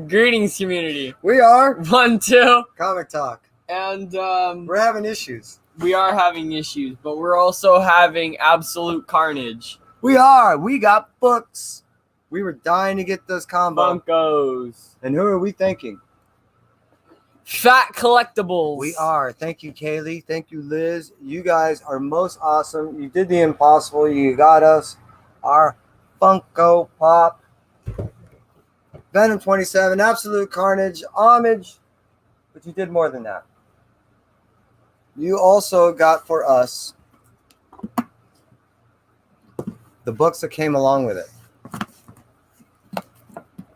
Greetings, community. We are 1, 2. Comic Talk. And We're having issues. we are having issues, but we're also having absolute carnage. We are. We got books. We were dying to get those combos. Funkos. And who are we thanking? Fat collectibles. We are. Thank you, Kaylee. Thank you, Liz. You guys are most awesome. You did the impossible. You got us our Funko Pop Venom 27 Absolute Carnage homage. But you did more than that. You also got for us the books that came along with it.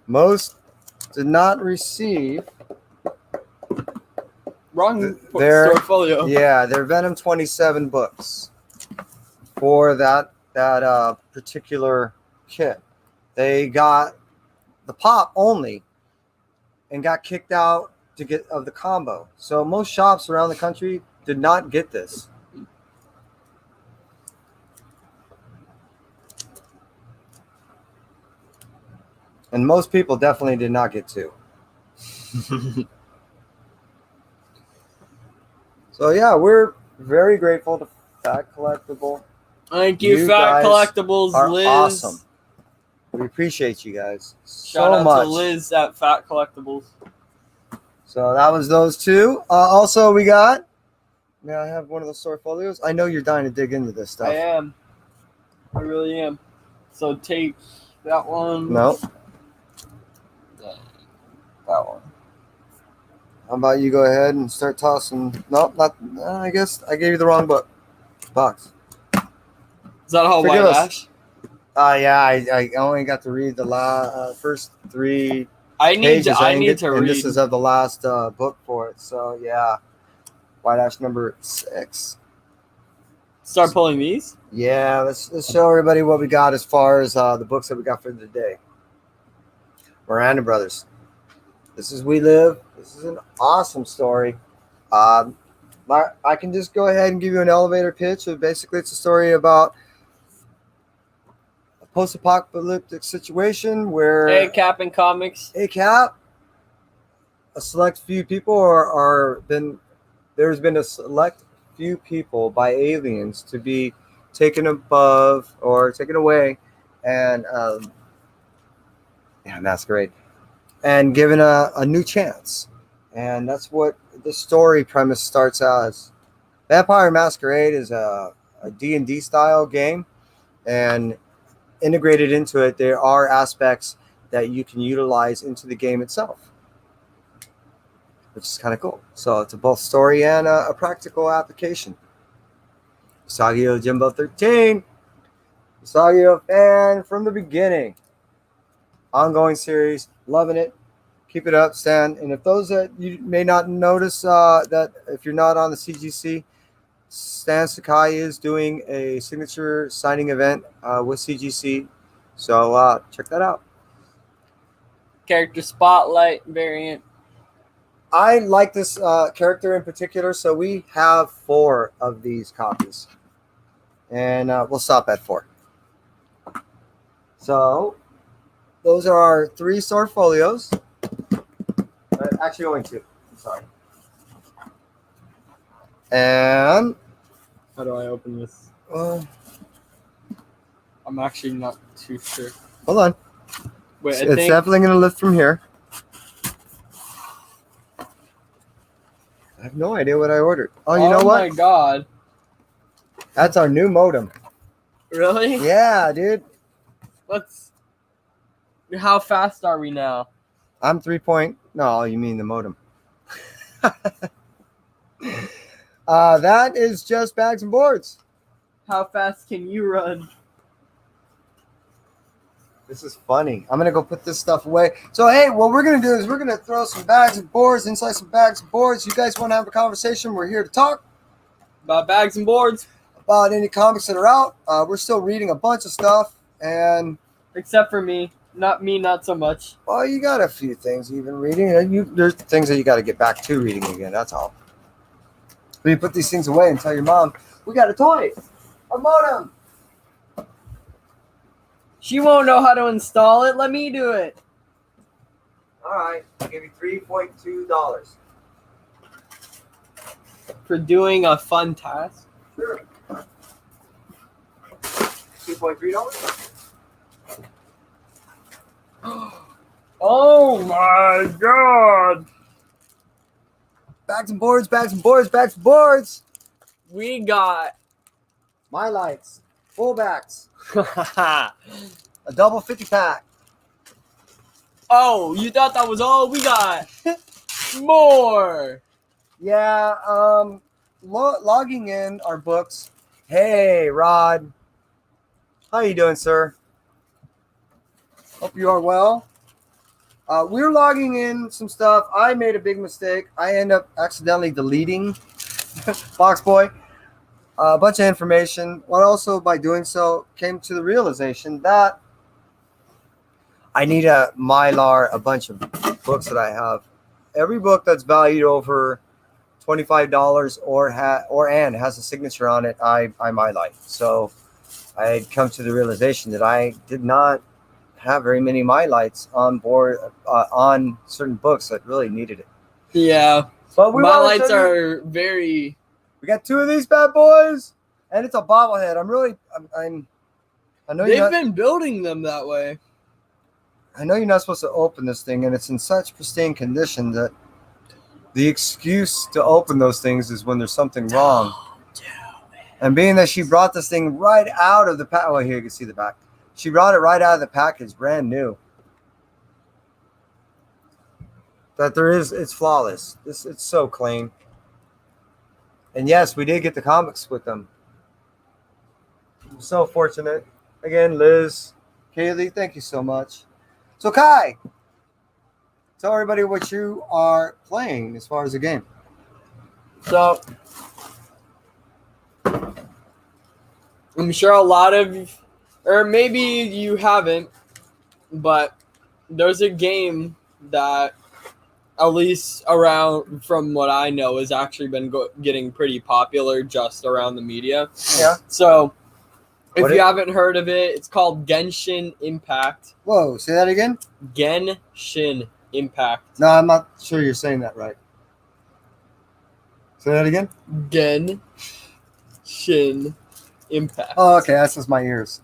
Most did not receive Wrong their portfolio. Yeah, they're Venom 27 books for that particular kit. They got the pop only and got kicked out to get of the combo. So most shops around the country did not get this. And most people definitely did not get two. So yeah, we're very grateful to Fat Collectible. Thank you, Fat Collectibles, are Liz. Awesome. We appreciate you guys Shout out much. to Liz at Fat Collectibles. So that was those two. Also, we got. May I have one of those portfolios? I know you're dying to dig into this stuff. I am. I really am. So take that one. No. That one. How about you go ahead and start tossing? No, not. I guess I gave you the wrong box. Is that how Forgive White us. Ash? Yeah, I only got to read the first three I need pages. to read. And this is of the last book for it. So yeah, White Ash number 6. Start pulling these? Yeah, let's show everybody what we got as far as the books that we got for the day. Miranda Brothers. This is We Live. This is an awesome story. I can just go ahead and give you an elevator pitch. So basically, it's a story about a post-apocalyptic situation where ACAP in comics. ACAP, a select few people there's been a select few people by aliens to be taken above or taken away, and that's great, and given a new chance. And that's what the story premise starts as. Vampire Masquerade is a D&D style game, and integrated into it, there are aspects that you can utilize into the game itself, which is kind of cool. So it's a both story and a practical application. Usagi Jimbo 13. Usagi fan from the beginning. Ongoing series. Loving it. Keep it up, Stan. And if those that you may not notice, that if you're not on the CGC, Stan Sakai is doing a signature signing event with CGC. So check that out. Character Spotlight variant. I like this character in particular, so we have 4 of these copies. And we'll stop at 4. So those are our 3 portfolios. Actually, only 2. I'm sorry. And How do I open this? I'm actually not too sure. Hold on. Wait, It's definitely going to lift from here. I have no idea what I ordered. Oh, you know what? Oh my god. That's our new modem. Really? Yeah, dude. How fast are we now? I'm 3 No, you mean the modem. That is just bags and boards. How fast can you run? This is funny. I'm going to go put this stuff away. So, hey, what we're going to do is we're going to throw some bags and boards inside some bags and boards. You guys want to have a conversation? We're here to talk About bags and boards? about any comics that are out. We're still reading a bunch of stuff. And Except for me. Not so much. well, you got a few things you've been reading. There's things that you got to get back to reading again. That's all. But you put these things away and tell your mom, we got a toy, a modem. She won't know how to install it. Let me do it. All right, I'll give you $3.2. For doing a fun task. Sure. $2.3. Oh my god! Bags and boards, bags and boards, bags and boards. We got My lights, full backs, a double 50 pack. Oh, you thought that was all? We got more. Yeah, logging in our books. Hey, Rod. How you doing, sir? Hope you are well. We're logging in some stuff. I made a big mistake. I end up accidentally deleting Box Boy a bunch of information. But also by doing so, came to the realization that I need a Mylar a bunch of books that I have. Every book that's valued over $25 or has a signature on it, I Mylar. So I had come to the realization that I did not have very many Mylights on board on certain books that really needed it. Yeah, But my lights are very. We got two of these bad boys, and it's a bobblehead. I know They've been building them that way. I know you're not supposed to open this thing, and it's in such pristine condition that the excuse to open those things is when there's something wrong. And being that she brought this thing right out of the pack, well, here you can see the back. She brought it right out of the package, brand new. It's flawless. It's so clean. And yes, we did get the comics with them. I'm so fortunate. Again, Liz, Kaylee, thank you so much. So Kai, tell everybody what you are playing as far as the game. So I'm sure a lot of, or maybe you haven't, but there's a game that, at least around from what I know, has actually been getting pretty popular just around the media. Yeah. So if you haven't heard of it, it's called Genshin Impact. Whoa, say that again? Genshin Impact. No, I'm not sure you're saying that right. Say that again? Genshin Impact. Oh, okay, that's just my ears.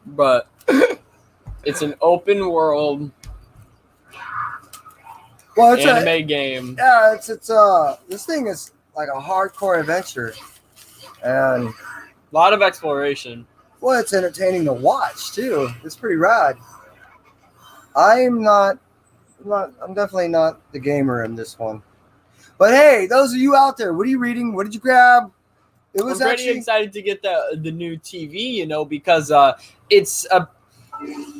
But it's an open world anime game. Yeah, it's this thing is like a hardcore adventure. And a lot of exploration. Well, it's entertaining to watch too. It's pretty rad. I'm definitely not the gamer in this one. But hey, those of you out there, what are you reading? What did you grab? I'm pretty excited to get the new TV, because it's a.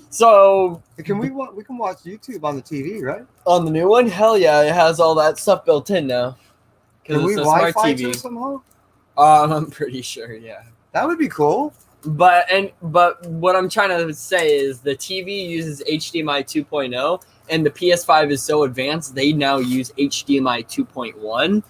So we can watch YouTube on the TV, right? On the new one, hell yeah, it has all that stuff built in now. Can we Wi-Fi to it somehow? I'm pretty sure, yeah. That would be cool. But what I'm trying to say is the TV uses HDMI 2.0, and the PS5 is so advanced they now use HDMI 2.1,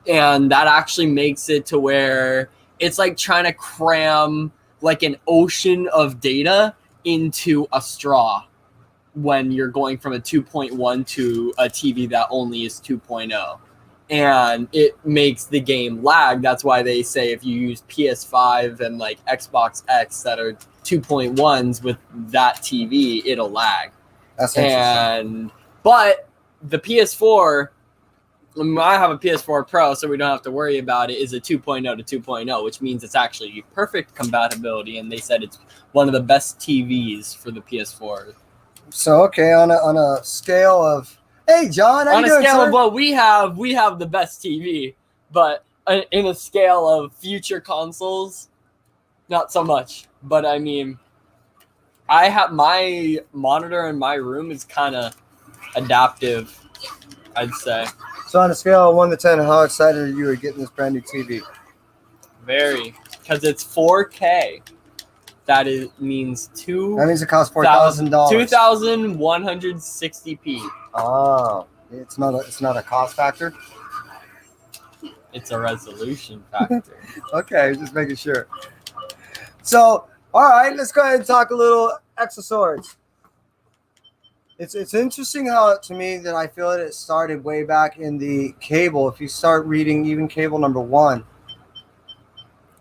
and that actually makes it to where it's like trying to cram like an ocean of data into a straw when you're going from a 2.1 to a TV that only is 2.0. And it makes the game lag. That's why they say if you use PS5 and like Xbox X that are 2.1s with that TV, it'll lag. That's interesting. But the PS4, I have a PS4 Pro, so we don't have to worry about it, is a 2.0 to 2.0, which means it's actually perfect compatibility. And they said it's one of the best TVs for the PS4. So, okay, on a scale of, hey, John, how you doing, on a scale sir? of what we have the best TV, but in a scale of future consoles, not so much. But I mean, I have my monitor in my room is kind of adaptive, I'd say. So on a scale of 1 to 10, how excited are you at getting this brand new TV? Very, because it's 4K. That means That means it costs $4,000. 2,160p. Oh, it's not a cost factor. It's a resolution factor. Okay, just making sure. So, all right, let's go ahead and talk a little Exoswords. It's interesting how to me that I feel that it started way back in the Cable. If you start reading even Cable #1,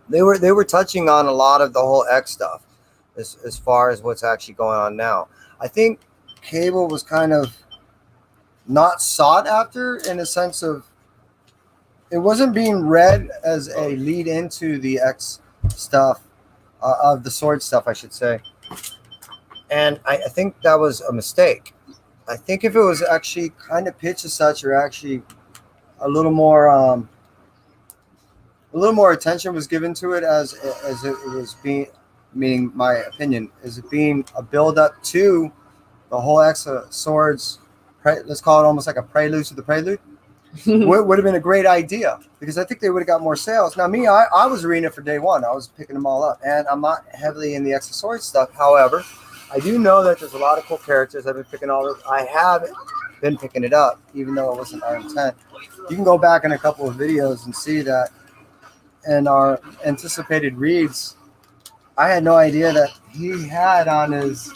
they were touching on a lot of the whole X stuff as far as what's actually going on now. I think Cable was kind of not sought after in a sense of it wasn't being read as a lead into the X stuff of the sword stuff, I should say. And I think that was a mistake. I think if it was actually kind of pitched as such, or actually a little more attention was given to it as it was being, meaning my opinion, is it being a build up to the whole X of Swords. Let's call it almost like a prelude to the prelude. would have been a great idea because I think they would have got more sales. Now, me, I was reading it for day one. I was picking them all up, and I'm not heavily in the X of Swords stuff. However, I do know that there's a lot of cool characters. I've been picking all of. I have been picking it up, even though it wasn't our intent. You can go back in a couple of videos and see that in our anticipated reads, I had no idea that he had on his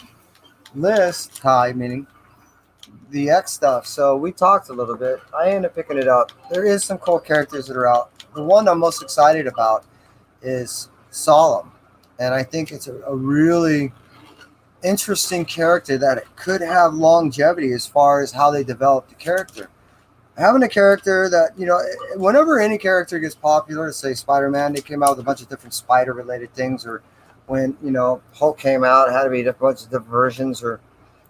list, Kai, meaning the X stuff. So we talked a little bit. I ended up picking it up. There is some cool characters that are out. The one I'm most excited about is Solemn. And I think it's a really interesting character that it could have longevity as far as how they develop the character. Having a character that, whenever any character gets popular, say Spider-Man, they came out with a bunch of different spider-related things, or when, Hulk came out, it had to be a bunch of different versions, or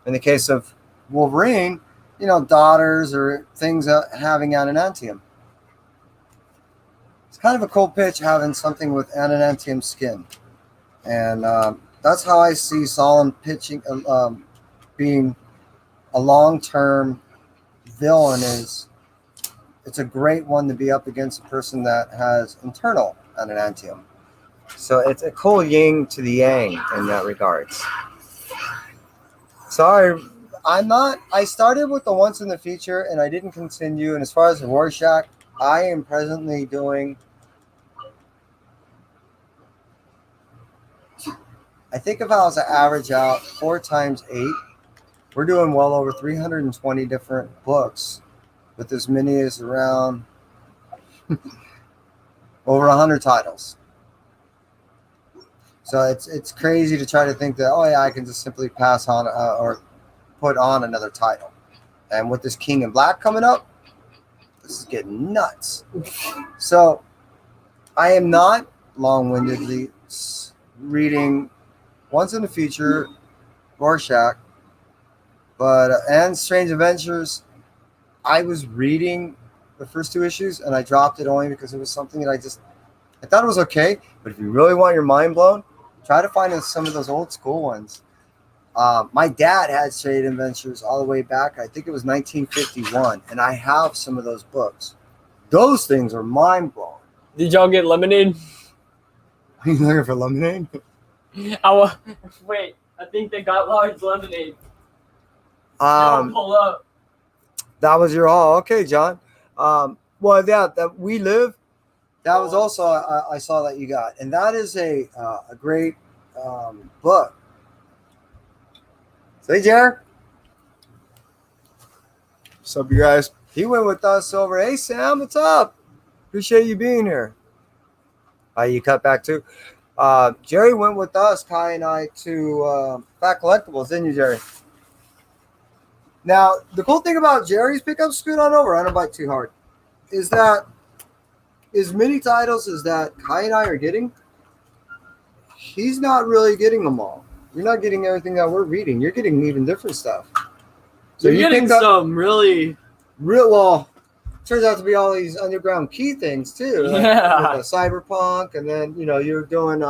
in the case of Wolverine, daughters or things having adamantium. It's kind of a cool pitch having something with adamantium skin. And that's how I see Solemn pitching, being a long-term villain. It's a great one to be up against a person that has internal adamantium. So it's a cool yin to the yang in that regards. Sorry, I started with the Once in the Future and I didn't continue. And as far as the Rorschach, I am presently doing, I think if I was to average out 4 times 8, we're doing well over 320 different books with as many as around over 100 titles. So it's crazy to try to think that, oh yeah, I can just simply pass on or put on another title. And with this King in Black coming up, this is getting nuts. So I am not long-windedly reading Once in the Future, Rorschach, but and Strange Adventures. I was reading the first 2 issues and I dropped it only because it was something that I thought it was okay. But if you really want your mind blown, try to find some of those old school ones. My dad had Strange Adventures all the way back. I think it was 1951, and I have some of those books. Those things are mind blowing. Did y'all get lemonade? Are you looking for lemonade? Wait, I think they got large lemonade. Pull up. That was your haul. Okay, John. Well, that We Live, that was also I saw that you got, and that is a great book. Say, Jared. What's up, you guys? He went with us over. Hey, Sam, what's up? Appreciate you being here. You cut back too. Jerry went with us, Kai and I, to Fat Collectibles, didn't you, Jerry? Now, the cool thing about Jerry's pickup, scoot on over, I don't bite too hard, is that as many titles as that Kai and I are getting, he's not really getting them all. You're not getting everything that we're reading. You're getting even different stuff. So you're getting some real well, turns out to be all these underground key things too. Yeah. With the Cyberpunk, and then you're doing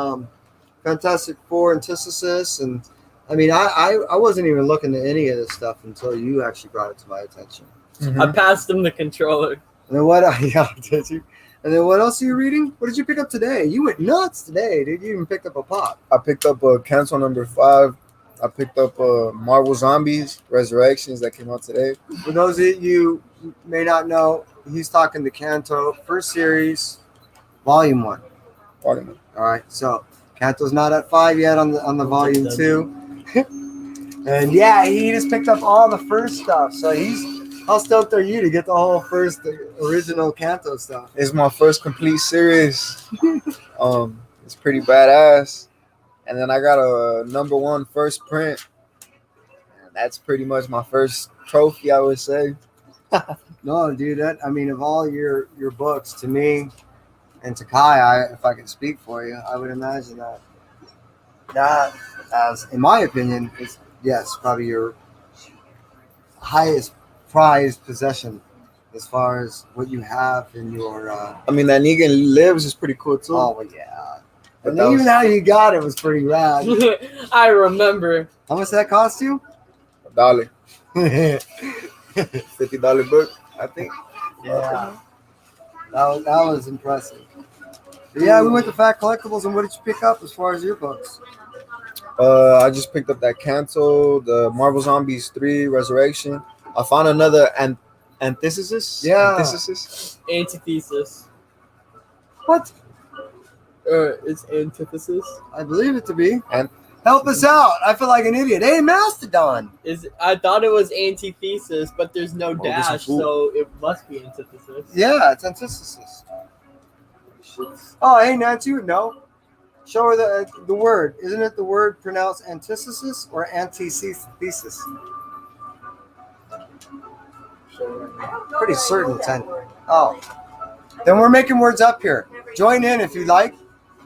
Fantastic Four Antithesis, and I mean I wasn't even looking at any of this stuff until you actually brought it to my attention. Mm-hmm. I passed him the controller. And then what? Yeah, did you? And then what else are you reading? What did you pick up today? You went nuts today, dude. You even picked up a pop. I picked up Cancel #5. I picked up Marvel Zombies Resurrections that came out today. For those of you who may not know, he's talking the Kanto first series, Volume 1. All right, so Kanto's not at 5 yet on the Volume 2. And yeah, he just picked up all the first stuff. So how stoked are you to get the whole first original Kanto stuff? It's my first complete series. It's pretty badass. And then I got a #1 first print. And that's pretty much my first trophy, I would say. No, dude, I mean, of all your books, to me and to Kai, if I could speak for you, I would imagine that as, in my opinion, is, yes, probably your highest prized possession as far as what you have in your. I mean, that Negan Lives is pretty cool too. Oh, well, yeah. But And that even was- how you got it was pretty rad. I remember. How much did that cost you? $1. Yeah. $50 book, I think. That was impressive. But yeah, we went to Fat Collectibles, and what did you pick up as far as your books? I just picked up that Cancel, the Marvel Zombies 3 Resurrection. I found another antithesis. Yeah. Antithesis. Antithesis. What? It's antithesis. I believe it to be. And Help us out. I feel like an idiot. Hey, Mastodon. I thought it was antithesis, but there's no this is dash, cool. so it must be antithesis. Yeah, it's antithesis. Oh, hey, Nancy, you would know. Show her the word. Isn't it the word pronounced antithesis or antithesis? Pretty certain. Oh. Then we're making words up here. Join in if you like.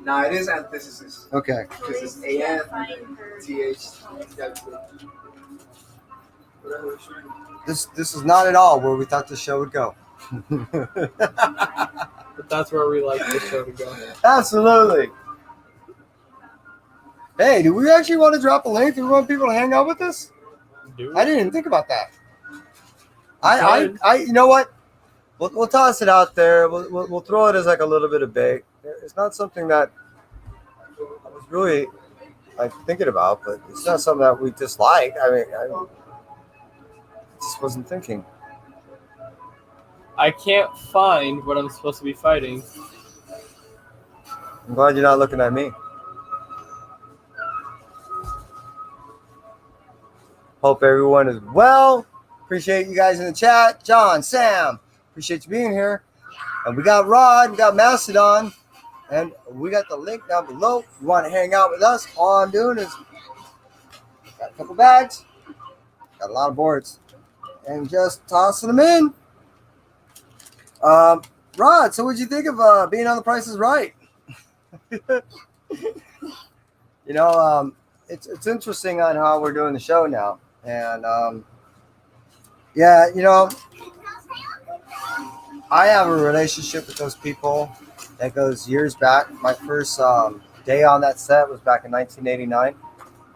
no, it is antithesis. Okay. This is ANTH. This is not at all where we thought the show would go. But that's where we like the show to go. Absolutely. Hey, do we actually want to drop a link? Do we want people to hang out with us? I didn't even think about that. I you know what? We'll toss it out there. We'll throw it as like a little bit of bait. It's not something that I was really thinking about, but it's not something that we dislike. I mean, I just wasn't thinking. I can't find what I'm supposed to be fighting. I'm glad you're not looking at me. Hope everyone is well. Appreciate you guys in the chat. John, Sam, appreciate you being here. And we got Rod, we got Mastodon, and we got the link down below. If you want to hang out with us, all I'm doing is got a couple bags, got a lot of boards, and just tossing them in. Rod, so what'd you think of being on The Price is Right? It's interesting on how we're doing the show now. And I have a relationship with those people that goes years back. My first day on that set was back in 1989.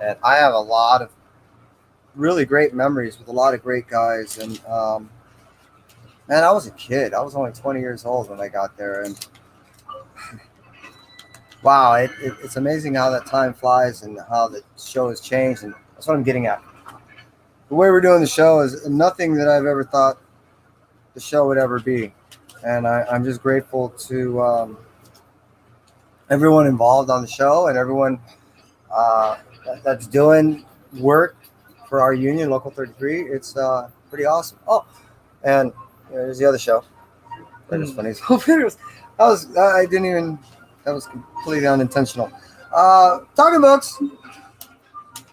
And I have a lot of really great memories with a lot of great guys. And man, I was a kid. I was only 20 years old when I got there. And wow, it's amazing how that time flies and how the show has changed. And that's what I'm getting at. The way we're doing the show is nothing that I've ever thought the show would ever be. And I'm just grateful to everyone involved on the show and everyone that's doing work for our union, Local 33. It's pretty awesome. Oh, and there's the other show. That was funny. That was completely unintentional. Talking books,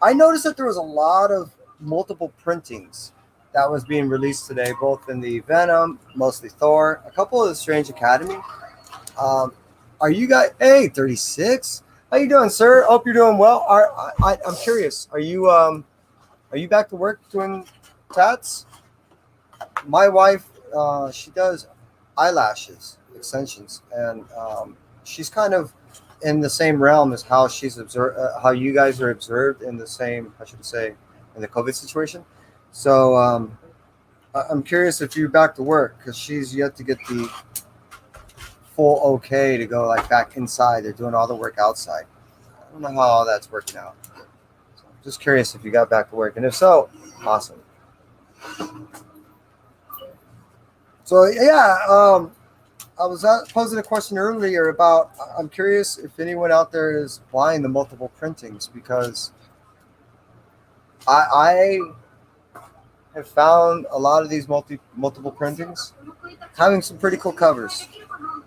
I noticed that there was a lot of multiple printings that was being released today, both in the Venom, mostly Thor, a couple of the Strange Academy. Are you guys? Hey, 36. How you doing, sir? Hope you're doing well. I'm curious. Are you back to work doing tats? My wife, she does eyelashes extensions, and she's kind of in the same realm as how she's observed, how you guys are observed in the same, I should say, in the COVID situation. So I'm curious if you're back to work because she's yet to get the full okay to go like back inside. They're doing all the work outside. I don't know how all that's working out. So I'm just curious if you got back to work, and if so, awesome. So yeah, I was posing a question earlier about. I'm curious if anyone out there is buying the multiple printings because I have found a lot of these multiple printings having some pretty cool covers.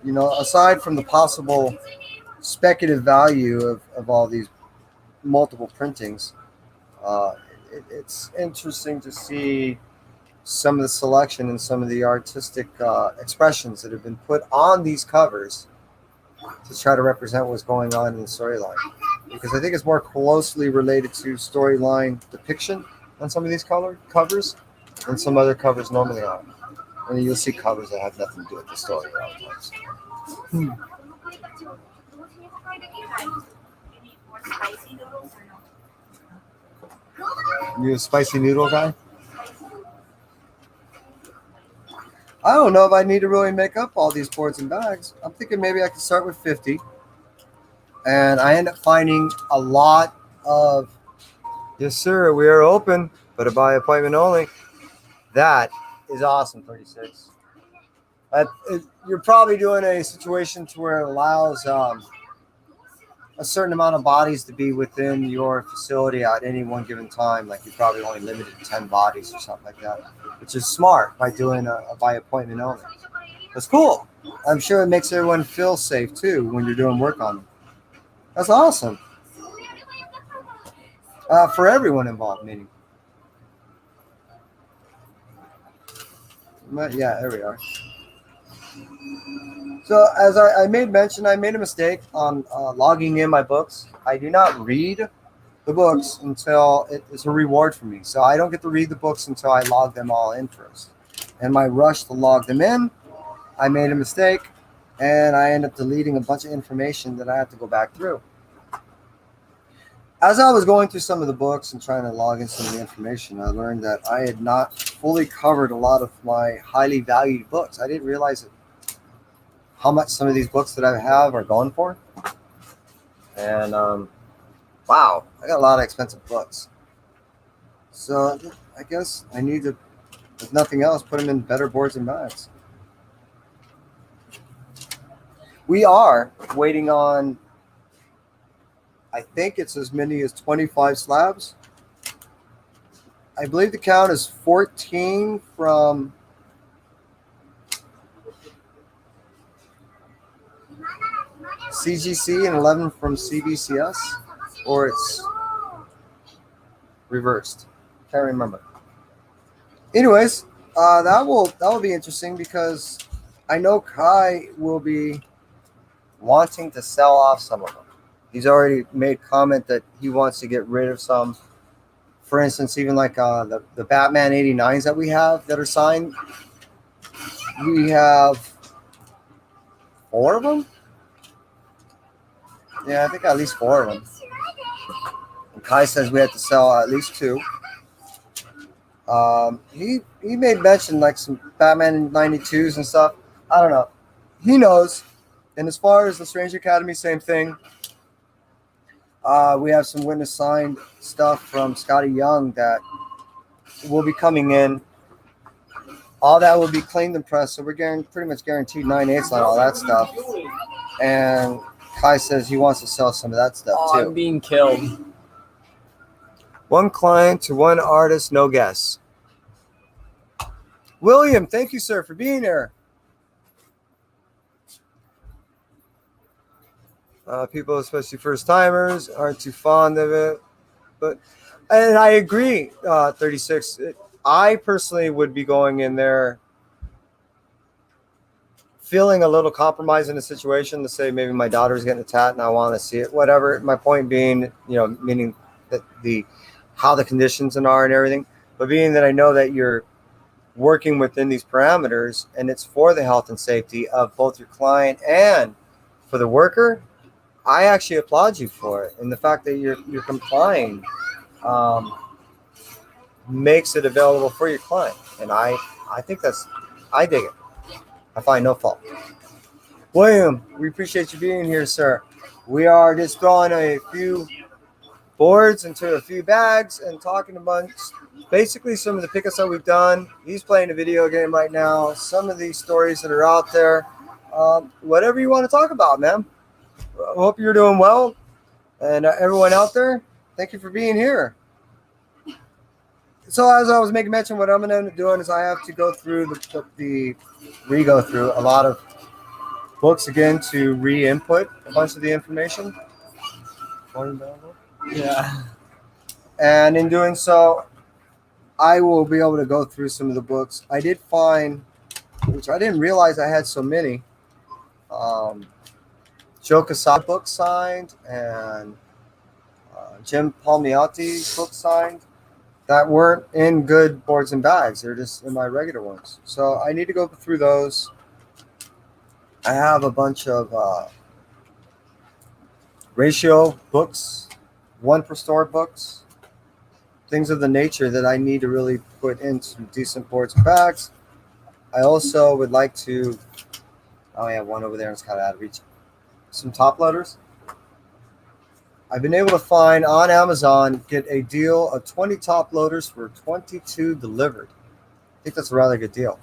You know, aside from the possible speculative value of all these multiple printings, uh, it's interesting to see some of the selection and some of the artistic expressions that have been put on these covers to try to represent what's going on in the storyline. Because I think it's more closely related to storyline depiction on some of these covers than some other covers normally are. And you'll see covers that have nothing to do with the story a lot of times. You a spicy noodle guy? I don't know if I need to really make up all these boards and bags. I'm thinking maybe I could start with 50. And I end up finding a lot of, yes, sir, we are open, but by appointment only. That is awesome, 36. You're probably doing a situation to where it allows a certain amount of bodies to be within your facility at any one given time. Like you're probably only limited to 10 bodies or something like that, which is smart by doing a by appointment only. That's cool. I'm sure it makes everyone feel safe too when you're doing work on them. That's awesome. For everyone involved, meaning. But yeah, there we are. So as I made mention, I made a mistake on logging in my books. I do not read the books until it's a reward for me. So I don't get to read the books until I log them all in first. And my rush to log them in, I made a mistake, and I end up deleting a bunch of information that I have to go back through. As I was going through some of the books and trying to log in some of the information, I learned that I had not fully covered a lot of my highly valued books. I didn't realize how much some of these books that I have are going for. And wow, I got a lot of expensive books. So I guess I need to, if nothing else, put them in better boards and bags. We are waiting on, I think it's as many as 25 slabs. I believe the count is 14 from CGC and 11 from CBCS, or it's reversed. Can't remember. Anyways, that will be interesting because I know Kai will be wanting to sell off some of them. He's already made comment that he wants to get rid of some. For instance, even like the Batman 89s that we have that are signed. We have 4 of them. Yeah, I think at least 4 of them. And Kai says we have to sell at least 2. He made mention like some Batman 92s and stuff. I don't know. He knows. And as far as the Strange Academy, same thing. We have some witness signed stuff from Scotty Young that will be coming in. All that will be claimed and pressed, so we're pretty much guaranteed 9/8 on all that stuff. And Kai says he wants to sell some of that stuff too. I'm being killed. 1 client to 1 artist, no guess. William, thank you, sir, for being here. People, especially first timers, aren't too fond of it, and I agree. 36. I personally would be going in there feeling a little compromised in a situation to say maybe my daughter's getting a tat and I want to see it. Whatever. My point being, meaning that how the conditions are and everything, but being that I know that you're working within these parameters and it's for the health and safety of both your client and for the worker. I actually applaud you for it, and the fact that you're complying makes it available for your client, and I think I dig it. I find no fault. William, we appreciate you being here, sir. We are just throwing a few boards into a few bags and talking about basically some of the pickups that we've done. He's playing a video game right now. Some of these stories that are out there. Whatever you want to talk about, man. I hope you're doing well. And everyone out there, thank you for being here. So as I was making mention, what I'm going to end up doing is I have to go through re-go through a lot of books again to re-input a bunch of the information. Yeah. And in doing so, I will be able to go through some of the books. I did find, which I didn't realize I had so many, Joe Quesada book signed and Jim Palmiotti book signed that weren't in good boards and bags. They're just in my regular ones. So I need to go through those. I have a bunch of ratio books, one per store books, things of the nature that I need to really put into decent boards and bags. I also would like to, oh yeah, one over there is kind of out of reach. Some top loaders. I've been able to find on Amazon, get a deal of 20 top loaders for 22 delivered. I think that's a rather good deal.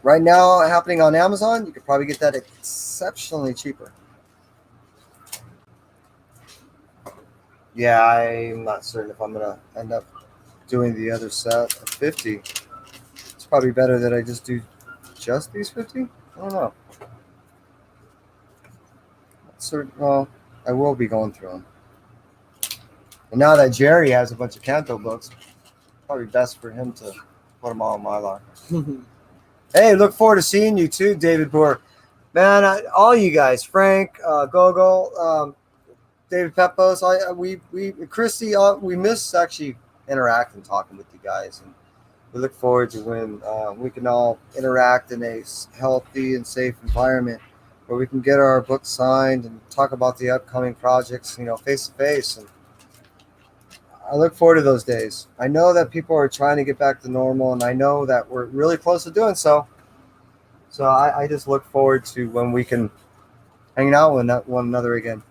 Right now, happening on Amazon, you could probably get that exceptionally cheaper. Yeah, I'm not certain if I'm going to end up doing the other set of 50. It's probably better that I just do just these 50. I don't know. Well, I will be going through them. And now that Jerry has a bunch of Kanto books, probably best for him to put them all in my locker. Hey, look forward to seeing you too, David Boer. Man, all you guys, Frank, Gogo, David Pepos, Christy, we miss actually interacting, talking with you guys, and we look forward to when we can all interact in a healthy and safe environment where we can get our books signed and talk about the upcoming projects, face to face. And I look forward to those days. I know that people are trying to get back to normal, and I know that we're really close to doing so. So I just look forward to when we can hang out with one another again.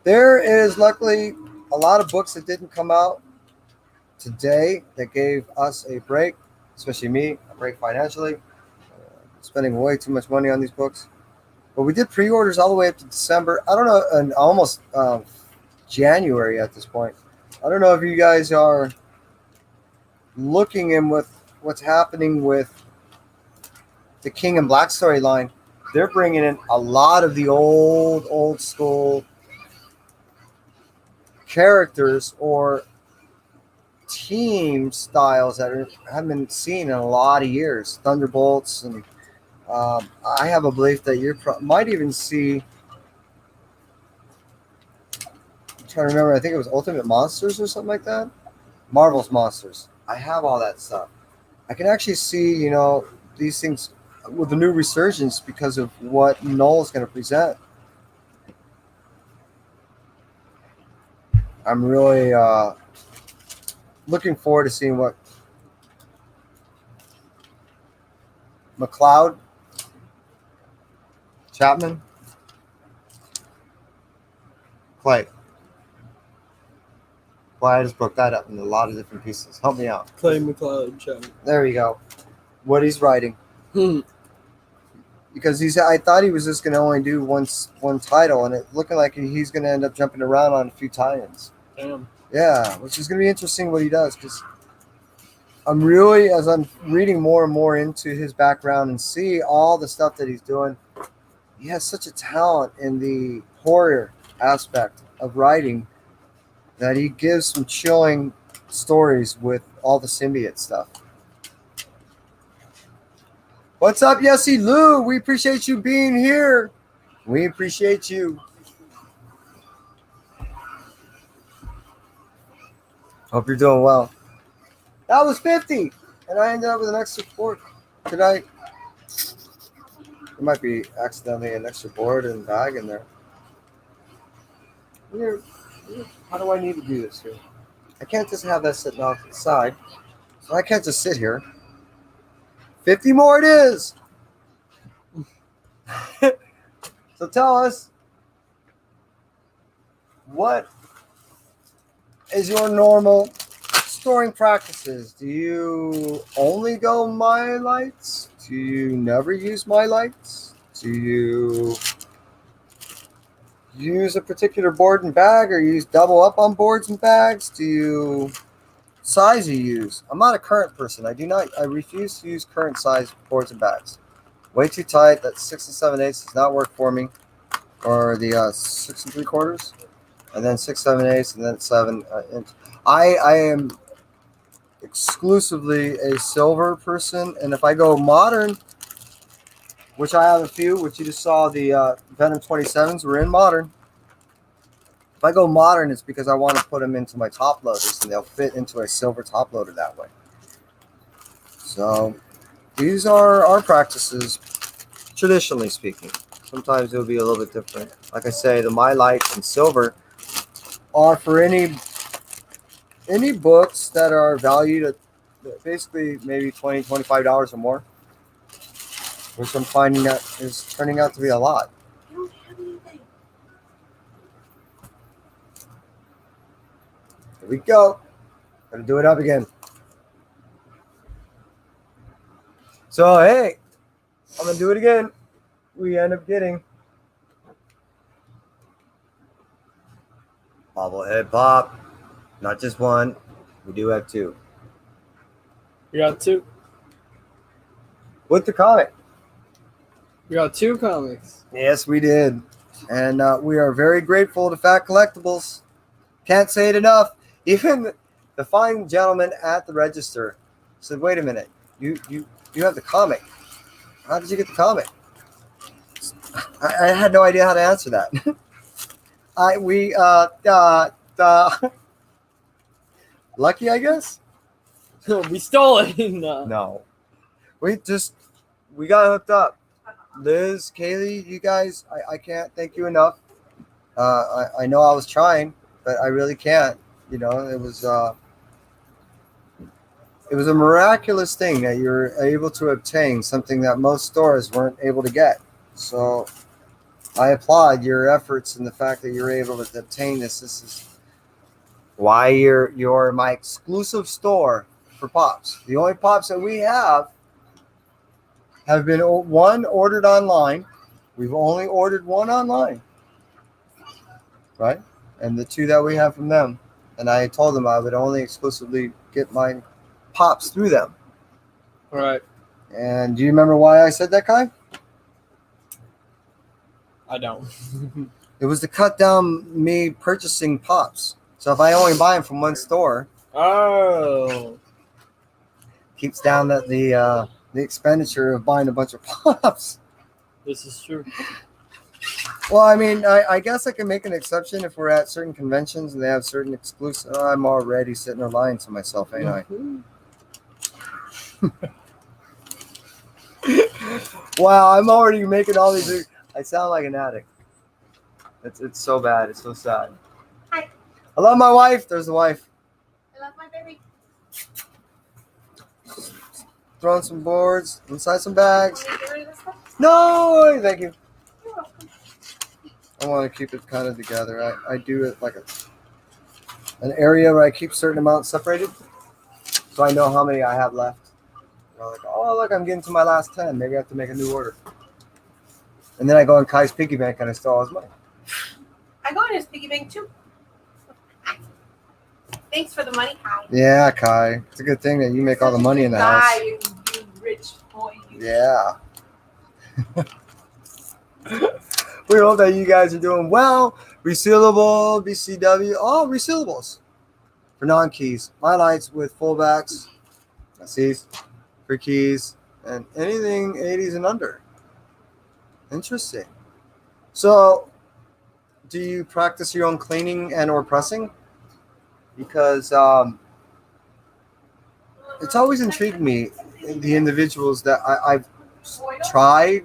There is luckily a lot of books that didn't come out today that gave us a break, especially me, a break financially. Spending way too much money on these books. But we did pre-orders all the way up to December. I don't know, and almost January at this point. I don't know if you guys are looking in with what's happening with the King and Black storyline. They're bringing in a lot of the old school characters or team styles that haven't been seen in a lot of years. Thunderbolts, and I have a belief that you might even see. I'm trying to remember. I think it was Ultimate Monsters or something like that. Marvel's Monsters. I have all that stuff. I can actually see, these things with the new resurgence because of what Noel's going to present. I'm really looking forward to seeing what McLeod, Chapman, Clay. Well, I just broke that up into a lot of different pieces. Help me out. Clay McLeod, Chapman. There we go. What he's writing. Because I thought he was just going to only do one title, and it's looking like he's going to end up jumping around on a few tie-ins. Damn. Yeah, which is going to be interesting what he does, because I'm really, as I'm reading more and more into his background and see all the stuff that he's doing, he has such a talent in the horror aspect of writing that he gives some chilling stories with all the symbiote stuff. What's up, Yessie Lou? We appreciate you being here. We appreciate you. Hope you're doing well. That was 50, and I ended up with an extra board tonight. There might be accidentally an extra board and bag in there. Weird. How do I need to do this here? I can't just have that sitting off to the side. So I can't just sit here. 50 more it is. So tell us, what is your normal storing practices? Do you only go my lights? Do you never use my lights? Do you use a particular board and bag, or you use double up on boards and bags? Do you size you use? I'm not a current person. I refuse to use current size boards and bags. Way too tight. That 6 and 7/8 does not work for me. Or the 6 3/4, and then 6 7/8, and then 7 inch. I am exclusively a silver person, and if I go modern, which I have a few, which you just saw, the Venom 27s were in modern. If I go modern, it's because I want to put them into my top loaders, and they'll fit into a silver top loader that way. So these are our practices, traditionally speaking. Sometimes it'll be a little bit different. Like I say, the My Light and silver are for any books that are valued at basically maybe $20, $25 or more, which I'm finding that is turning out to be a lot. You don't have anything. Here we go. Gonna do it up again. So hey, I'm gonna do it again. We end up getting bobblehead pop. Not just one. We do have two. We got two. With the comic. We got two comics. Yes, we did. And we are very grateful to Fat Collectibles. Can't say it enough. Even the fine gentleman at the register said, wait a minute, you have the comic. How did you get the comic? I had no idea how to answer that. Lucky, I guess? We stole it. No. We got hooked up. Liz, Kaylee, you guys, I can't thank you enough. I know I was trying, but I really can't. You know, it was a miraculous thing that you're able to obtain something that most stores weren't able to get. So I applaud your efforts and the fact that you're able to obtain this. This is why you're my exclusive store for Pops. The only Pops that we have been one ordered online. We've only ordered one online, right? And the two that we have from them. And I told them I would only exclusively get my Pops through them. All right. And do you remember why I said that, Kai? I don't. It was to cut down me purchasing Pops. So if I only buy them from one store, Oh. keeps down the expenditure of buying a bunch of Pops. This is true. Well, I mean, I guess I can make an exception if we're at certain conventions and they have certain exclusive. I'm already sitting there lying to myself, ain't I? Wow, I'm already making all these. I sound like an addict. It's so bad. It's so sad. Hi. I love my wife. There's the wife. I love my baby. Throwing some boards inside some bags. Want me to get rid of this stuff? No, thank you. You're welcome. I want to keep it kind of together. I do it like an area where I keep certain amounts separated, so I know how many I have left. You know, like, oh look, I'm getting to my last 10. Maybe I have to make a new order. And then I go on Kai's piggy bank and I steal all his money. I go in his piggy bank too. Thanks for the money, Kai. Yeah, Kai. It's a good thing that you make all the money in the house. Kai, you rich boy. You. Yeah. We hope that you guys are doing well. Resealable, BCW, all resealables for non-keys. My lights with fullbacks, SEs, for keys, and anything 80s and under. Interesting. So, do you practice your own cleaning and or pressing? Because it's always intrigued me, the individuals that I've tried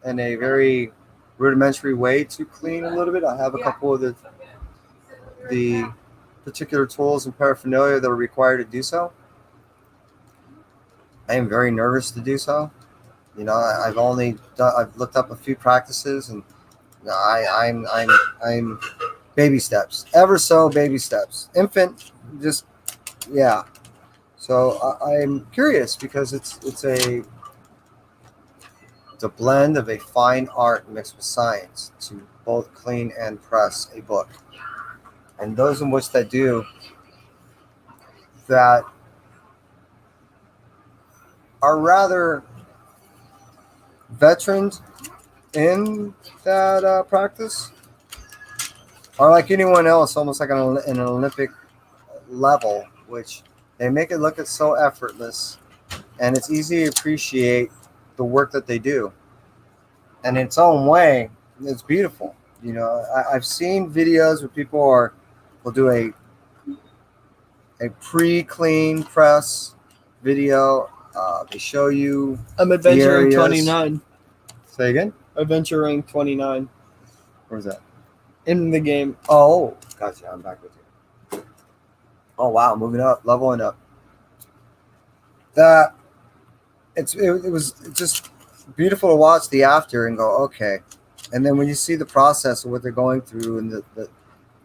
in a very rudimentary way to clean a little bit. I have a couple of the particular tools and paraphernalia that are required to do so. I am very nervous to do so. You know, I've looked up a few practices, and I'm baby steps, ever so baby steps. Infant, just yeah. So I'm curious because it's the blend of a fine art mixed with science to both clean and press a book. And those in which that do that are rather veterans in that practice are like anyone else, almost like an Olympic level, which they make it look so effortless, and it's easy to appreciate the work that they do. And in its own way, it's beautiful. You know, I've seen videos where people will do a pre-clean press video. They show you I'm the adventure rank areas. 29. Say again? Adventure rank 29 Where's that? in the game. Oh, gotcha. I'm back with you. Oh wow, moving up, leveling up. That it was just beautiful to watch the after and go, okay. And then when you see the process of what they're going through and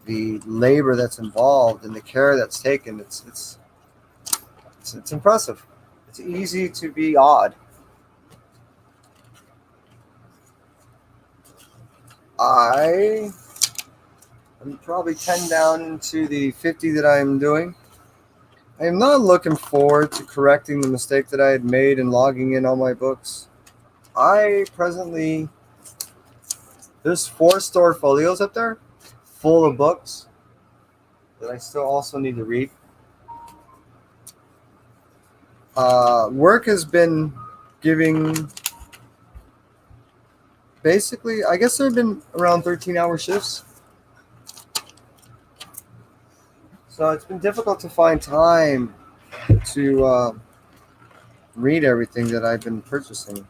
the labor that's involved and the care that's taken, it's impressive. It's easy to be odd. I'm probably 10 down to the 50 that I'm doing. I am not looking forward to correcting the mistake that I had made in logging in all my books. There's 4 store folios up there full of books that I still also need to read. Work has been giving, basically, I guess there have been around 13-hour shifts. So it's been difficult to find time to read everything that I've been purchasing.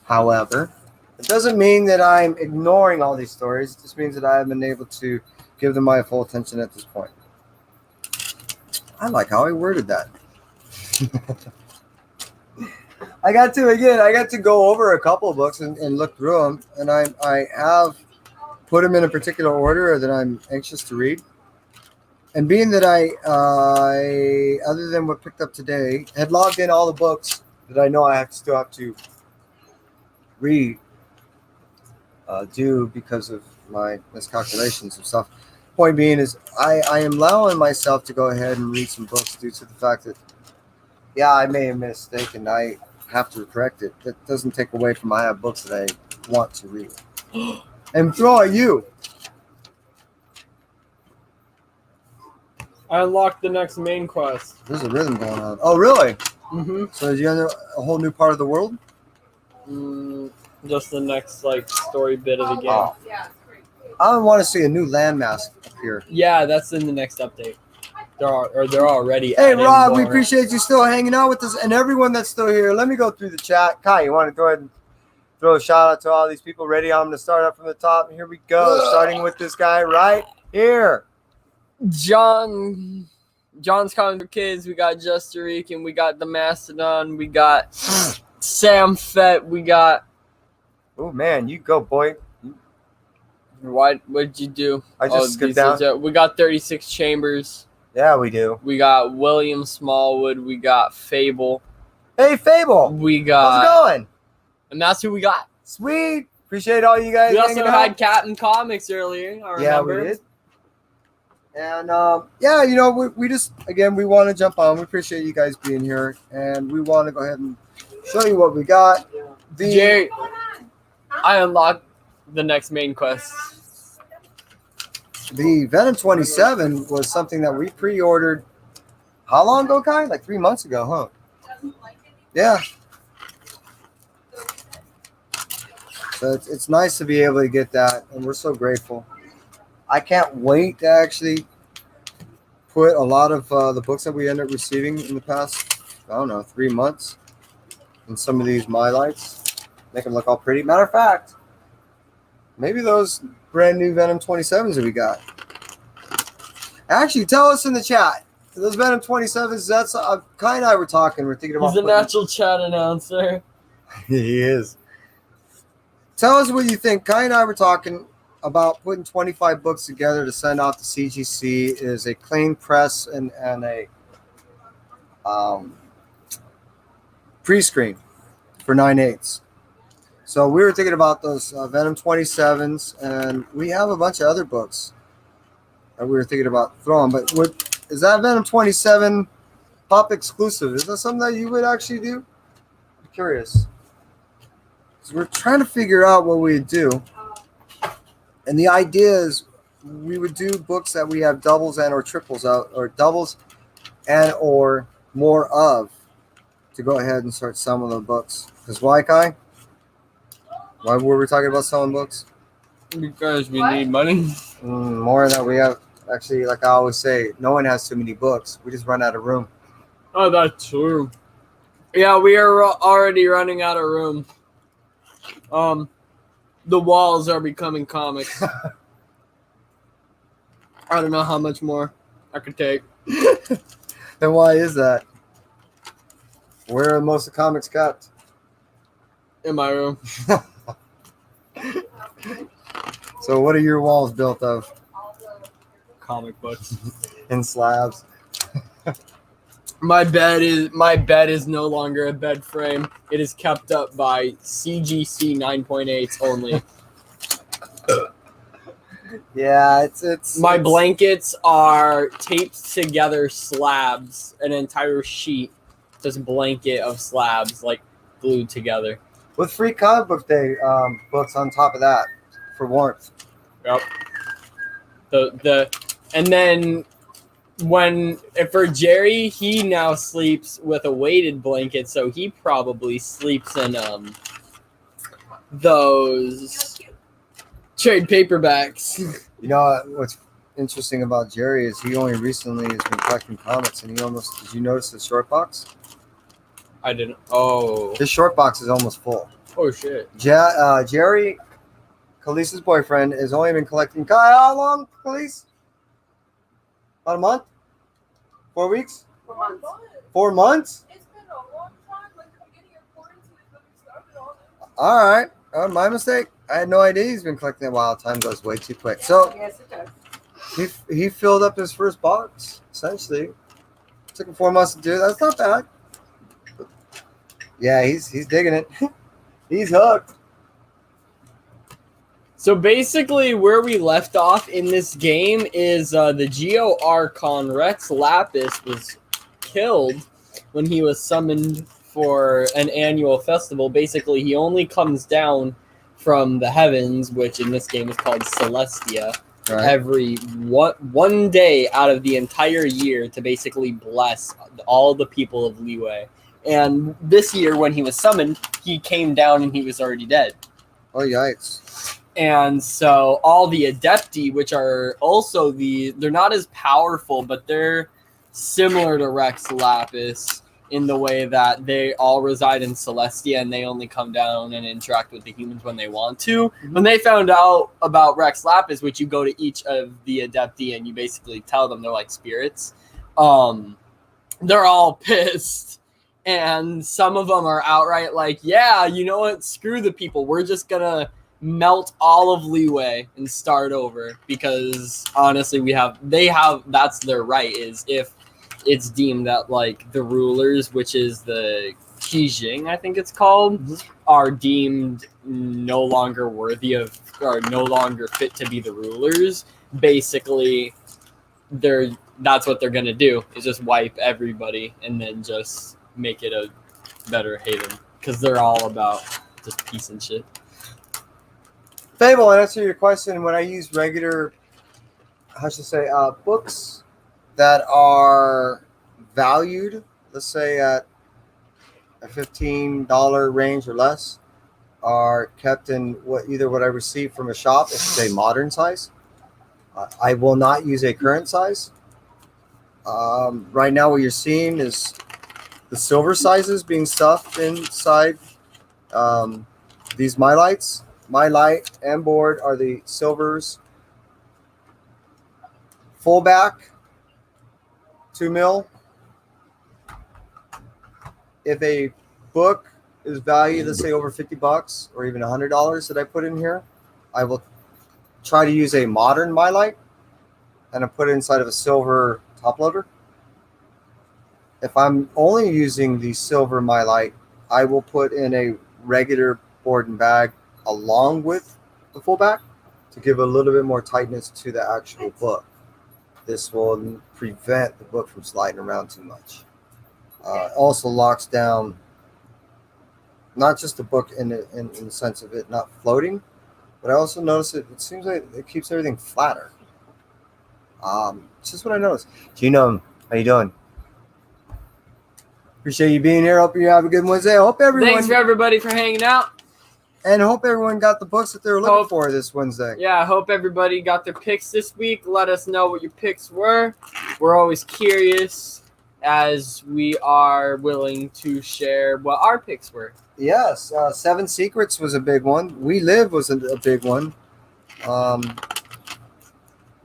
However, it doesn't mean that I'm ignoring all these stories. It just means that I have been able to give them my full attention at this point. I like how I worded that. I got to go over a couple of books and look through them, and I have put them in a particular order that I'm anxious to read. And being that I other than what picked up today, had logged in all the books that I know I still have to read, due because of my miscalculations and stuff. Point being is I am allowing myself to go ahead and read some books due to the fact that, yeah, I made a mistake and I have to correct it. That doesn't take away from I have books that I want to read. And throw at you. I unlocked the next main quest. There's a rhythm going on. Oh, really? Mm-hmm. So did you enter a whole new part of the world? Just the next story bit of the game. Oh. Yeah, it's great. I want to see a new landmass appear. Yeah, that's in the next update. They're already. Hey, adding Rob, we more. appreciate you still hanging out with us and everyone that's still here. Let me go through the chat. Kai, you want to go ahead and throw a shout out to all these people? Ready? I'm going to start up from the top. Here we go. Starting with this guy right here. John's Comic Kids. We got Just Tariq, and we got the Mastodon. We got Sam Fett. We got. Oh man, you go, boy. What'd you do? I just skipped down. We got 36 Chambers. Yeah, we do. We got William Smallwood. We got Fable. Hey, Fable. We got. How's it going? And that's who we got. Sweet. Appreciate all you guys. We also hanging had out. Captain Comics earlier. I Yeah, remember. we did. And yeah, you know, we just again we want to jump on. We appreciate you guys being here, and we want to go ahead and show you what we got. Jerry, I unlocked the next main quest. The Venom 27 was something that we pre-ordered. How long ago, Kai? Like 3 months ago, huh? Yeah. So it's nice to be able to get that, and we're so grateful. I can't wait to actually put a lot of the books that we ended up receiving in the past, I don't know, 3 months in some of these My Lights. Make them look all pretty. Matter of fact, maybe those brand new Venom 27s that we got. Actually, tell us in the chat. Those Venom 27s, that's Kai and I were talking. We're thinking about He's a putting- natural chat announcer. He is. Tell us what you think. Kai and I were talking about putting 25 books together to send out to CGC. Is a clean press and a pre-screen for 9/8. So we were thinking about those Venom 27s, and we have a bunch of other books that we were thinking about throwing. But is that Venom 27 pop exclusive? Is that something that you would actually do? I'm curious. So we're trying to figure out what we'd do. And the idea is we would do books that we have doubles and or triples out, or doubles and or more of, to go ahead and start selling the books. Because why, Kai? Why were we talking about selling books? Because we need money. More than we have. Actually, like I always say, no one has too many books. We just run out of room. Oh, that's true. Yeah, we are already running out of room. The walls are becoming comics. I don't know how much more I could take. And why is that? Where are most of the comics kept? In my room. So what are your walls built of? Comic books. In slabs. My bed is no longer a bed frame. It is kept up by CGC 9.8 only. Yeah, it's My blankets are taped together slabs, an entire sheet, just blanket of slabs, like glued together. with free comic book day books on top of that for warmth. Yep. And then for Jerry, he now sleeps with a weighted blanket, so he probably sleeps in those trade paperbacks. You know what's interesting about Jerry is he only recently has been collecting comics, and did you notice his short box? I didn't. Oh. His short box is almost full. Oh shit. Jerry, Khalees's boyfriend, has only been collecting. How long, Khalees? About a month? 4 weeks? 4 months. 4 months? It's been a long time. Like the beginning of quarantine is when we started all this. All right. My mistake. I had no idea he's been collecting a while. Time goes way too quick. So Yes, it does. he filled up his first box, essentially. Took him 4 months to do it. That's not bad. Yeah, he's digging it. He's hooked. So basically, where we left off in this game is the Geo Archon Rex Lapis was killed when he was summoned for an annual festival. Basically, he only comes down from the heavens, which in this game is called Celestia, every one day out of the entire year to basically bless all the people of Liyue. And this year, when he was summoned, he came down and he was already dead. Oh, yikes. And so all the Adepti, which are also they're not as powerful, but they're similar to Rex Lapis in the way that they all reside in Celestia and they only come down and interact with the humans when they want to. Mm-hmm. When they found out about Rex Lapis, which you go to each of the Adepti and you basically tell them they're like spirits, they're all pissed. And some of them are outright like, yeah, you know what? Screw the people. We're just going to melt all of Liyue and start over because honestly that's their right, is if it's deemed that like the rulers, which is the Qijing, I think it's called, are deemed no longer worthy of or no longer fit to be the rulers. Basically, that's what they're gonna do is just wipe everybody and then just make it a better haven because they're all about just peace and shit. Fable, to answer your question, when I use regular, books that are valued, let's say at a $15 range or less, are kept in what I receive from a shop, if it's a modern size. I will not use a current size. Right now, what you're seeing is the silver sizes being stuffed inside these My Lights. My Light and board are the silvers. Fullback, 2 mil. If a book is valued, let's say over $50 or even $100 that I put in here, I will try to use a modern My Light and I put it inside of a silver top loader. If I'm only using the silver My Light I will put in a regular board and bag along with the full back to give a little bit more tightness to the actual book. This will prevent the book from sliding around too much. Also locks down not just the book in the sense of it not floating, but I also notice it seems like it keeps everything flatter. It's just what I noticed. Genome, how you doing? Appreciate you being here. Hope you have a good Wednesday. I hope everyone Thanks for everybody for hanging out. and hope everyone got the books that they were looking for this Wednesday. Yeah, I hope everybody got their picks this week. Let us know what your picks were. We're always curious, as we are willing to share what our picks were. Yes, Seven Secrets was a big one. We Live was a big one.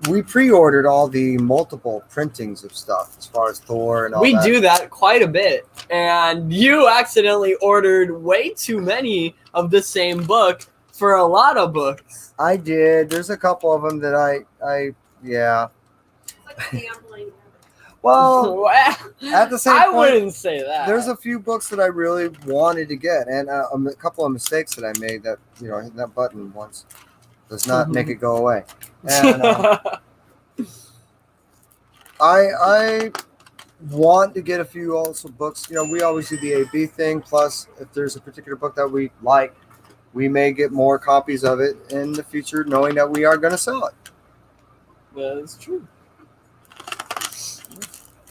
We pre-ordered all the multiple printings of stuff as far as Thor and all We that. do that quite a bit. And you accidentally ordered way too many of the same book for a lot of books. I did. There's a couple of them that yeah. It's like gambling. Well, at the same I point, wouldn't say that. there's a few books that I really wanted to get, and a couple of mistakes that I made that, hitting that button once does not make it go away. And I want to get a few also books. We always do the A-B thing. Plus, if there's a particular book that we like, we may get more copies of it in the future, knowing that we are going to sell it. That's true.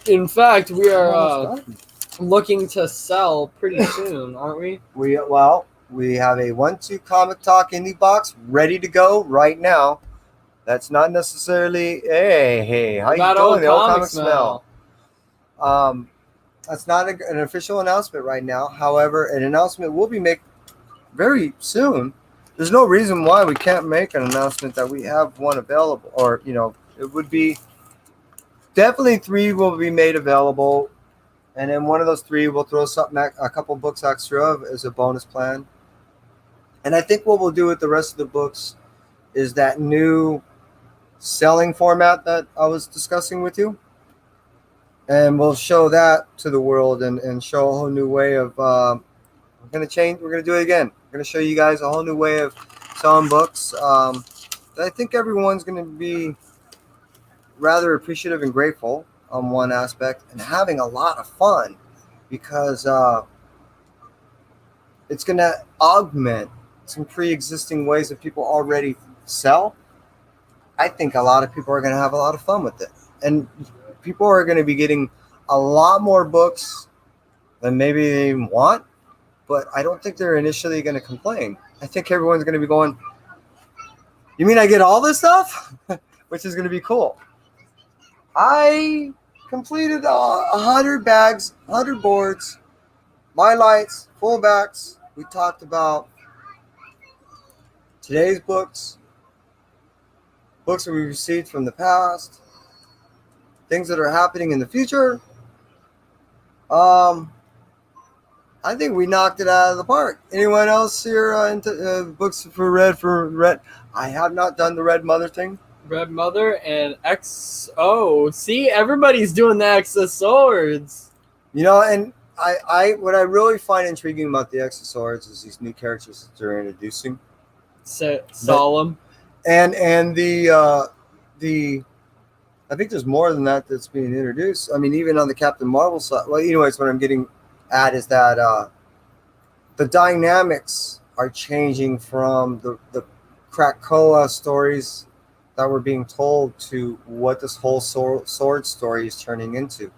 In fact, we are looking to sell pretty soon, aren't we? We have a 1-2 Comic Talk indie box ready to go right now. That's not necessarily hey, how That you doing? old The old comic comic smell. That's not an official announcement right now. However, an announcement will be made very soon. There's no reason why we can't make an announcement that we have one available, or it would be definitely 3 will be made available, and then one of those 3 we'll throw a couple books extra as a bonus plan. And I think what we'll do with the rest of the books is that new selling format that I was discussing with you. And we'll show that to the world and show a whole new way of we're going to do it again. We're going to show you guys a whole new way of selling books. I think everyone's going to be rather appreciative and grateful on one aspect and having a lot of fun, because it's going to augment some pre-existing ways that people already sell. I think a lot of people are going to have a lot of fun with it, and people are going to be getting a lot more books than maybe they even want, but I don't think they're initially going to complain. I think everyone's going to be going, you mean I get all this stuff? Which is going to be cool. I completed 100 bags, 100 boards, my lights, full backs. We talked about today's books that we received from the past, things that are happening in the future. I think we knocked it out of the park. Anyone else here into books for red? I have not done the Red Mother thing. Red Mother and XO. See, everybody's doing the X of Swords. And I what I really find intriguing about the X of Swords is these new characters that they're introducing. Solemn. And the I think there's more than that that's being introduced. I mean, even on the Captain Marvel side. Well, anyways, what I'm getting at is that the dynamics are changing from the Krakoa stories that were being told to what this whole sword story is turning into.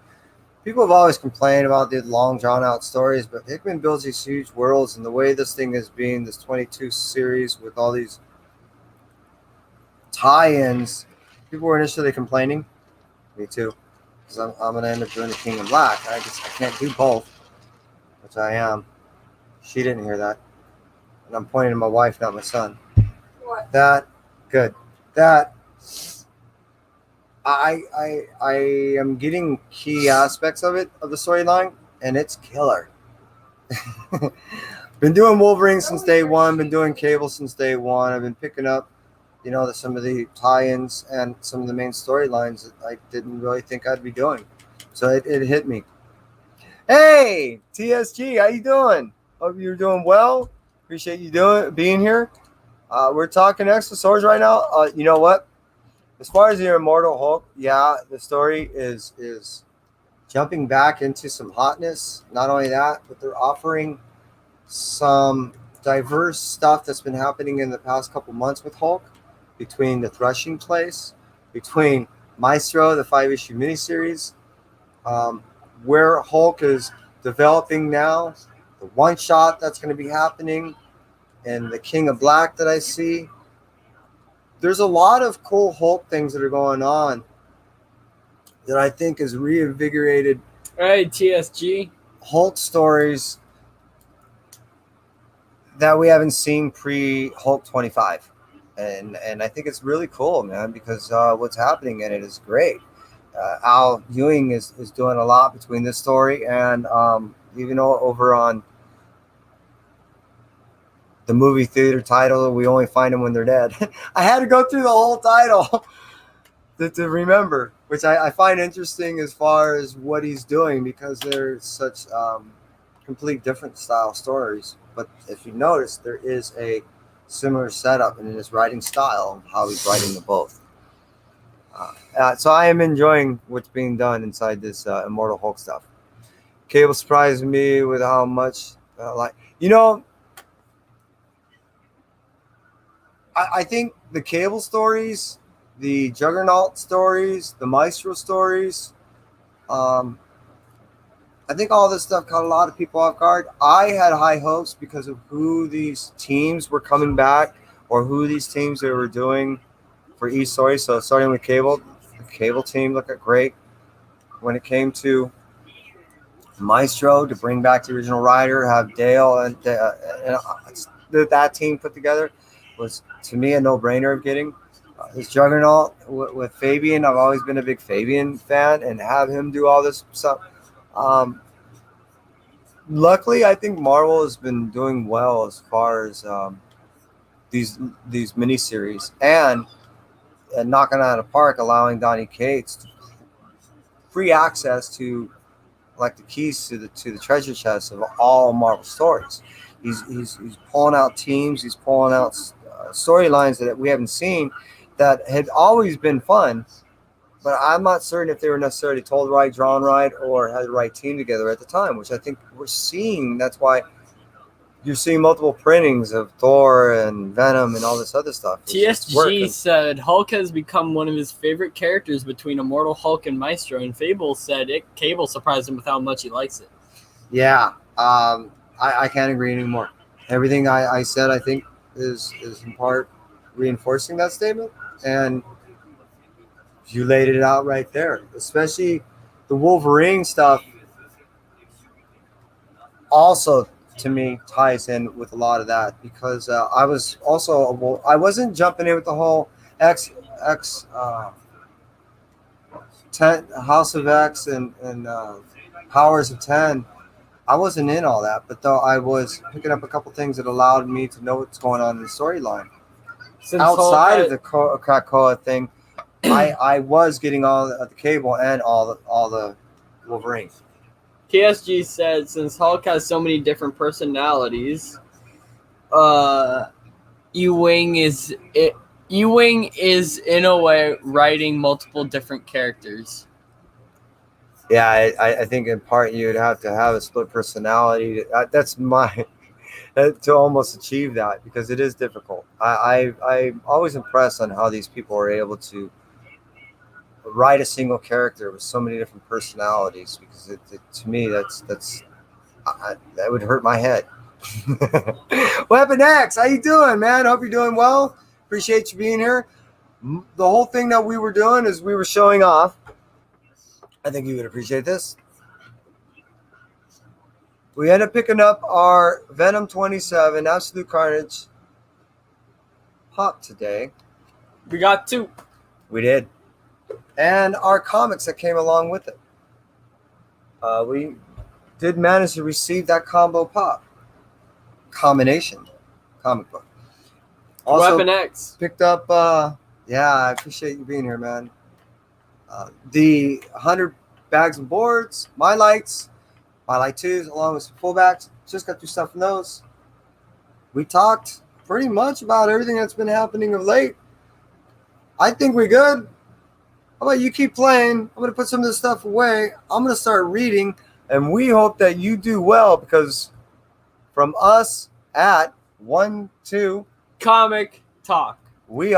People have always complained about the long drawn-out stories, but Hickman builds these huge worlds, and the way this thing is being, this 22 series with all these tie-ins, people were initially complaining. Me too, because I'm going to end up doing the King in Black. I can't do both, which I am. She didn't hear that, and I'm pointing to my wife, not my son. What? That good. That I am getting key aspects of the storyline, and it's killer. Been doing Wolverine since day one. Been doing Cable since day one. I've been picking up, some of the tie-ins and some of the main storylines that I didn't really think I'd be doing. So it hit me. Hey, TSG, how you doing? Hope you're doing well. Appreciate you being here. We're talking Extra Swords right now. You know what? As far as the Immortal Hulk, yeah, the story is jumping back into some hotness. Not only that, but they're offering some diverse stuff that's been happening in the past couple months with Hulk, between the Threshing Place, between Maestro, the 5-issue miniseries, where Hulk is developing now, the one shot that's going to be happening, and the King of Black that I see. There's a lot of cool Hulk things that are going on that I think has reinvigorated All right, TSG. Hulk stories that we haven't seen pre Hulk 25. And I think it's really cool, man, because what's happening in it is great. Al Ewing is doing a lot between this story and even over on the movie theater title, We Only Find Them When They're Dead. I had to go through the whole title to remember, which I find interesting as far as what he's doing, because they're such complete different style stories. But if you notice, there is a similar setup in his writing style, how he's writing the both. So I am enjoying what's being done inside this Immortal Hulk stuff. Cable surprised me with how much, I think the Cable stories, the Juggernaut stories, the Maestro stories, I think all this stuff caught a lot of people off guard. I had high hopes because of who these teams were coming back, or who these teams they were doing for each story. So starting with Cable, the Cable team looked great. When it came to Maestro, to bring back the original writer, have Dale and that team put together, was to me a no-brainer of getting. This Juggernaut with Fabian, I've always been a big Fabian fan, and have him do all this stuff. Luckily, I think Marvel has been doing well as far as these miniseries and knocking it out of the park, allowing Donny Cates free access to like the keys to the treasure chest of all Marvel stories. He's pulling out teams, he's pulling out storylines that we haven't seen that had always been fun, but I'm not certain if they were necessarily told right, drawn right, or had the right team together at the time, which I think we're seeing. That's why you're seeing multiple printings of Thor and Venom and all this other stuff. TSG said Hulk has become one of his favorite characters between Immortal Hulk and Maestro, and Fable said Cable surprised him with how much he likes it. Yeah, I can't agree anymore. Everything I said, I think, is in part reinforcing that statement, and you laid it out right there. Especially the Wolverine stuff also, to me, ties in with a lot of that, because I wasn't jumping in with the whole X 10 House of X and Powers of 10. I wasn't in all that, but though I was picking up a couple things that allowed me to know what's going on in the storyline. Outside of the Krakoa thing, I was getting all the Cable and all the Wolverine. TSG said since Hulk has so many different personalities, Ewing is in a way writing multiple different characters. Yeah, I think in part you'd have to have a split personality. That's my to almost achieve that, because it is difficult. I'm always impressed on how these people are able to write a single character with so many different personalities, because to me that would hurt my head. What happened next? How you doing, man? Hope you're doing well. Appreciate you being here. The whole thing that we were doing is we were showing off. I think you would appreciate this. We ended up picking up our Venom 27 Absolute Carnage pop today. We got 2. We did. And our comics that came along with it. We did manage to receive that combo pop. Combination comic book. Also Weapon X. picked up, I appreciate you being here, man. The 100 bags and boards, my light 2s, along with some fullbacks. Just got through stuff in those. We talked pretty much about everything that's been happening of late. I think we're good. How about you keep playing? I'm going to put some of this stuff away. I'm going to start reading, and we hope that you do well, because from us at 1-2, Comic Talk. we are.